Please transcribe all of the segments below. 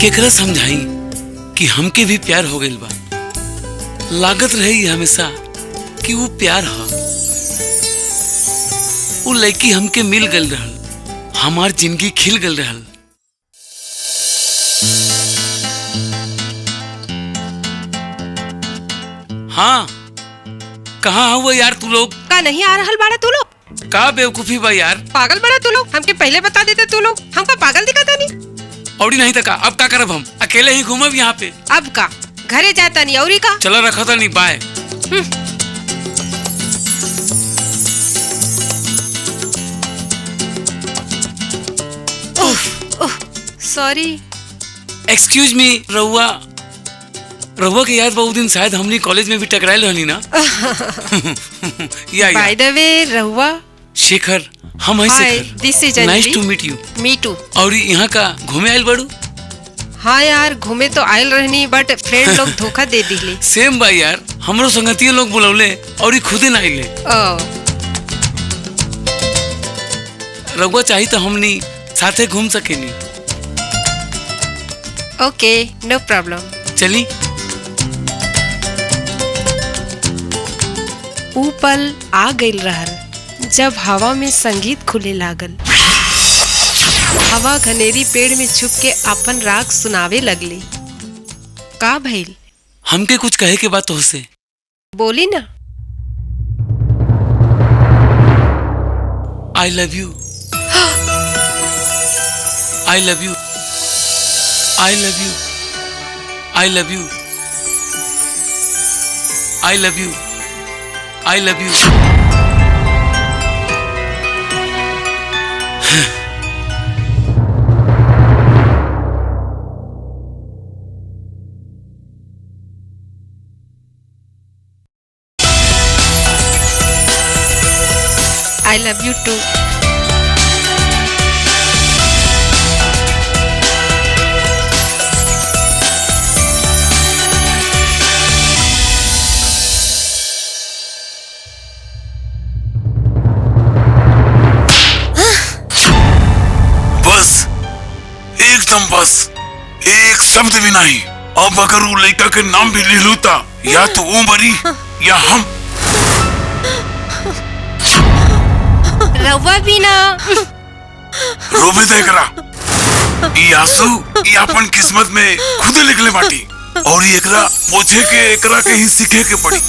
केकरा समझाई कि हमके भी प्यार हो गइल बा। लागत रही हमेशा कि वो प्यार ह। वो लड़की हमके मिल गल रहल, हमार जिंदगी खिल गल रहल। हाँ, कहाँ हुआ यार तू लोग? का नहीं आ रहल बाड़ा तू लोग? का बेवकूफी बा यार। पागल बड़ा तू लोग, हमके पहले बता देते तू लोग। हमका पागल दिखाता नहीं। औरी नहीं तका, अब का करब हम? अकेले ही घूमब यहाँ पे। अब का घरे जाता नहीं औरी का? चला रखा था नहीं, बाय। सॉरी। एक्सक्यूज मी रहुआ। रहुआ के याद बहुत दिन शायद हमनी कॉलेज में भी टकराइल रहनी ना। बाय द वे रहुआ शेखर, हम हैं Shekhar. This is nice to meet you. Me too. और यहाँ का घूमे आयल बड़ू? हाँ यार, घूमे तो आयल रहनी, बट फ्रेंड लोग धोखा दे दिले। सेम भाई यार, हमरो संगतिये लोग बुलौले और खुदे ना आइले। रहुआ चाहिए तो हमनी साथे घूम सकेनी। ओके, नो प्रॉब्लम। चली। ऊ पल आ गइल रहल जब हवा में संगीत खुले लागल। हवा घनेरी पेड़ में छुप के अपन राग सुनावे लगली। का भइल? हमके कुछ कहे के बात होसे। बोली ना। I love you. I love you. I love you. I love you. I love you. I love you. I love you too. बस एकदम बस, एक शब्द भी नहीं। अब अगर वो लड़का के नाम भी ले लूता, या तो वो मरी या हम। रवा भी ना। रोबे देख रहा, ये आंसू ये अपन किस्मत में खुद लिखले बाटी, और ये एकरा पोछे के एकरा के ही सीखे के पड़ी।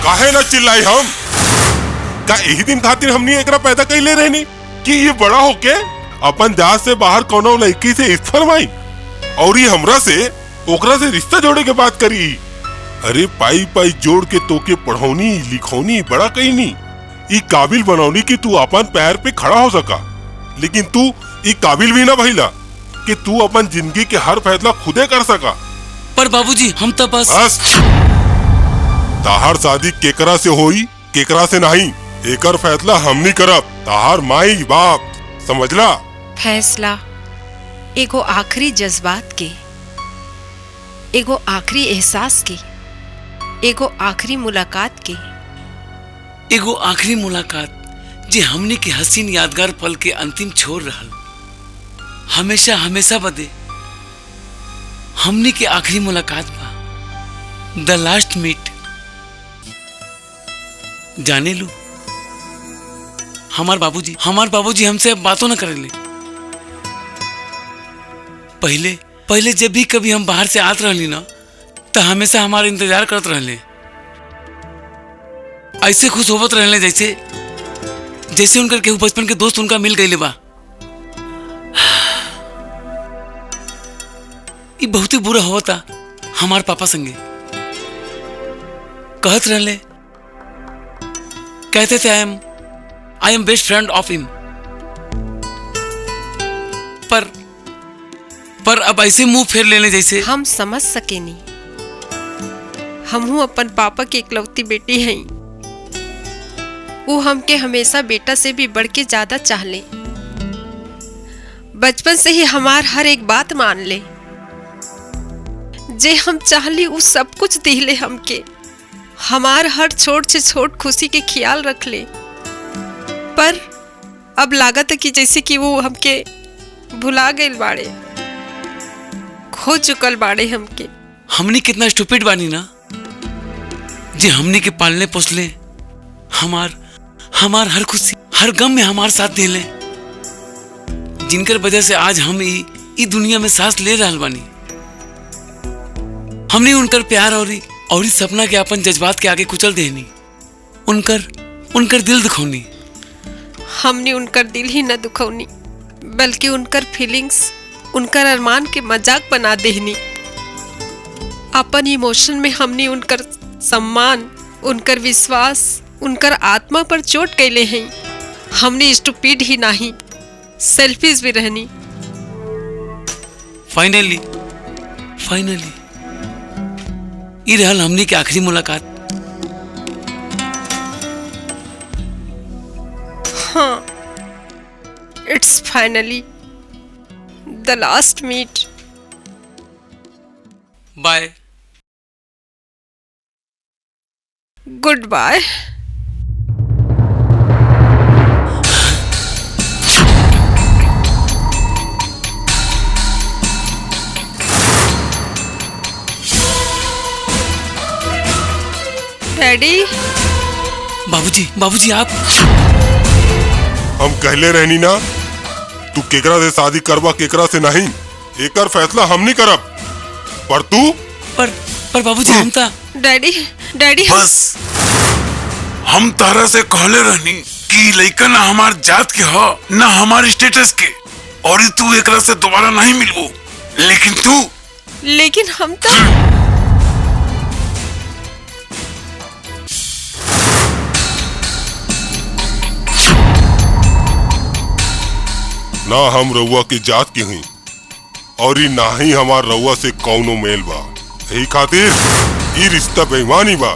काहे ना चिल्लाई हम? का यही दिन खातिर हमनी एकरा पैदा कइले रहनी कि ये बड़ा होके अपन जात से बाहर कोनो लड़की से इस फरमाई और ये हमरा से ओकरा से रिश्ता जोड़े के बात करी। अरे पाई पाई जोड़ के तोके पढ़ौनी लिखौनी बड़ा कईनी, ई काबिल बनौनी कि तू अपन पैर पे खड़ा हो सका, लेकिन तू ई काबिल भी ना भइला कि तू अपन जिंदगी के हर फैसला खुदे कर सका। पर बाबूजी हम तो बस ताहार शादी केकरा से होई केकरा से नहीं, एकर फैसला हमनी करब। ताहार माई बाप, समझला? फैसला एगो आखिरी जज्बात के, एगो आखिरी एहसास के, एगो आखिरी मुलाकात के। एगो आखिरी मुलाकात जे हमने के हसीन यादगार पल के अंतिम छोर रहल। हमेशा हमेशा बदे हमने के आखिरी मुलाकात बा, द लास्ट मीट। जाने लू, हमार बाबूजी हमसे अब बातों न करेले। पहले जब भी कभी हम बाहर से आत रहली ना, तो हमेशा हमारा इंतजार करत रहले। ऐसे खुश होवत रहले जैसे उनकर केहू बचपन के दोस्त उनका मिल गईले बा। ये बहुत ही बुरा होता हमार पापा संगे। कहत रहले, कहते थे I am best friend of him. पर अब ऐसे मुंह फेर लेने जैसे। हम समझ सके नहीं, हमहू अपन पापा की इकलौती बेटी हैं। वो हमके हमेशा बेटा से भी बढ़ के ज्यादा चाहले। बचपन से ही हमार हर एक बात मान ले। जे हम चाहली वो सब कुछ दिले हमके। हमार हर छोट से छोट खुशी के ख्याल रख ले। पर अब लागत है कि जैसे कि वो हमके भुला गइल बाड़े, खो चुकल बाड़े हमके। हमनी कितना स्टूपिड बानी ना, जे हमनी के पालने पोसले, हमार हर खुशी हर गम में हमार साथ देले, जिनकर वजह से आज हम ई दुनिया में सांस ले रहल बानी। हमने उनकर प्यार और सपना के अपन जज्बात के आगे कुचल देनी, उनकर दिल दुखौनी। हमने उनकर दिल ही न दुखौनी, बल्कि उनकर फीलिंग्स, उनकर अरमान के मजाक बना देनी। अपन इमोशन में हमने उनकर सम्मान, उनकर विश्वास, उनकर आत्मा पर चोट कैले हैं। हमने स्टूपिड ही नहीं, सेल्फिश भी रहनी। फाइनली ये रहल हमनी के आखिरी मुलाकात। हाँ, it's finally the last meet. Bye. Good bye. Daddy. बाबूजी आप। हम कहले रहनी ना, तू केकरा से शादी करवा केकरा से नहीं, एकर फैसला हम नहीं करब। पर तू पर बाबूजी हम ता। डैडी बस हम तारा से कहले रहनी कि लइका ना हमार जात के हो ना हमार स्टेटस के, और तू एकरा से दोबारा नहीं मिलबो। लेकिन हम तो ना हम रउआ की जात की हुई और ही ना ही हमार रउआ से कौनो मेल बा। यही खातिर ये रिश्ता बेईमानी बा।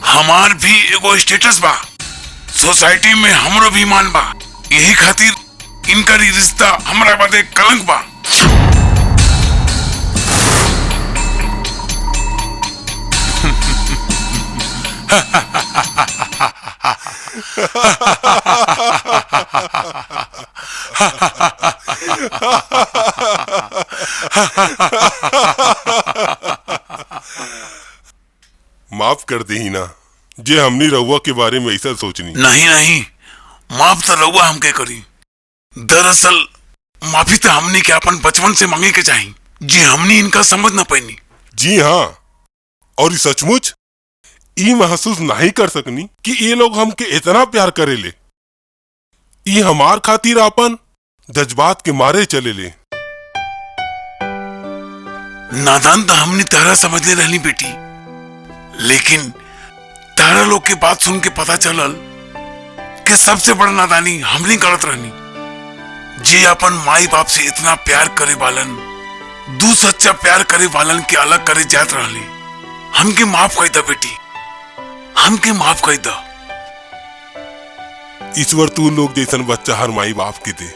हमार भी एगो स्टेटस बा, सोसाइटी में हमरो भी मान बा। यही खातिर इनका रिश्ता हमरा बदे कलंक बा। माफ कर दी ही ना, जे हमनी रउआ के बारे में ऐसा सोचनी। नहीं, माफ तो रउआ हमके करी। दरअसल माफी तो हमनी के अपन बचपन से मांगे के चाही, जे हमनी इनका समझ ना पैनी। जी हाँ, और ये सचमुच ये महसूस नहीं कर सकनी कि ये लोग हमके इतना प्यार करेले। ये हमार खातिर अपन जज्बात के मारे चले ले। नादान तो हमने तारा समझ ले रहनी बेटी, लेकिन तारा लोग के बात सुन के पता चलल कि सबसे बड़ा नादानी हमने करत रहनी। जे अपन माई बाप से इतना प्यार करे वालन, दू सच्चा प्यार करे वालन के अलग करे जात रहले। हमके माफ कर दा बेटी, हमके माफ कर दा। ईश्वर तू लोग जैसन बच्चा हर माई बाप के दे,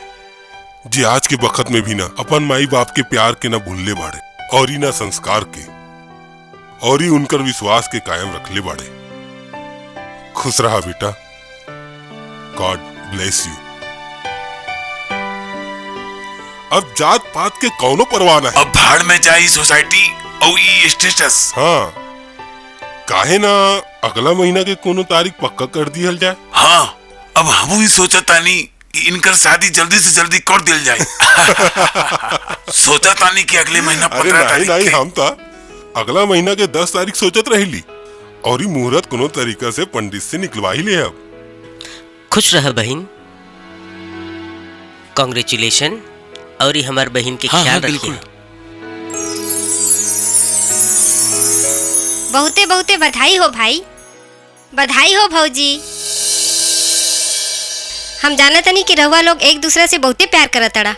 जे आज के वक्त में भी ना अपन माई बाप के प्यार के ना भूलने बाड़े, और ही ना संस्कार के, और ही उनकर विश्वास के कायम रखले बाड़े। खुश रहा बेटा, गॉड ब्लेस यू। अब जात पात के कौनो परवाह नहीं। अब भाड़ में जाई सोसाइटी और ये स्टेटस। हाँ, काहे ना अगला महीना के कोनो तारीख पक्का कर दिया जाए। हाँ, अब हम भी सोचा तानी कि इनकर शादी जल्दी से जल्दी कर दिल जाए। सोचा तानी कि अगले महीना 15 तारीख। नहीं, हम तो अगला महीना के 10 तारीख सोचत रही, और ये मुहूर्त कोनो तरीका से पंडित से निकलवा ही ले। अब खुश रह बहन, कांग्रेचुलेशन, और ये हमार बहन के ख्याल रखिए। बहुते बहुते बधाई हो भाई, बधाई हो भौजी। हम जानत नहीं कि रहुआ लोग एक दूसरे से बहुते प्यार करत अड़ा।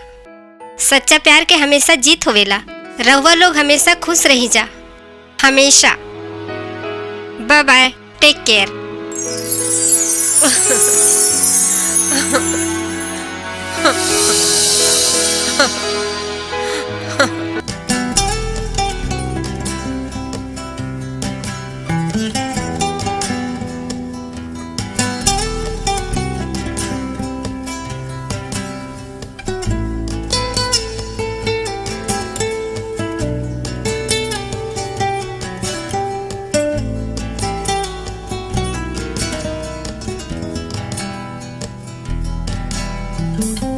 सच्चा प्यार के हमेशा जीत होवेला। रहुआ लोग हमेशा खुश रही जा, हमेशा। Bye bye, take care. हाँ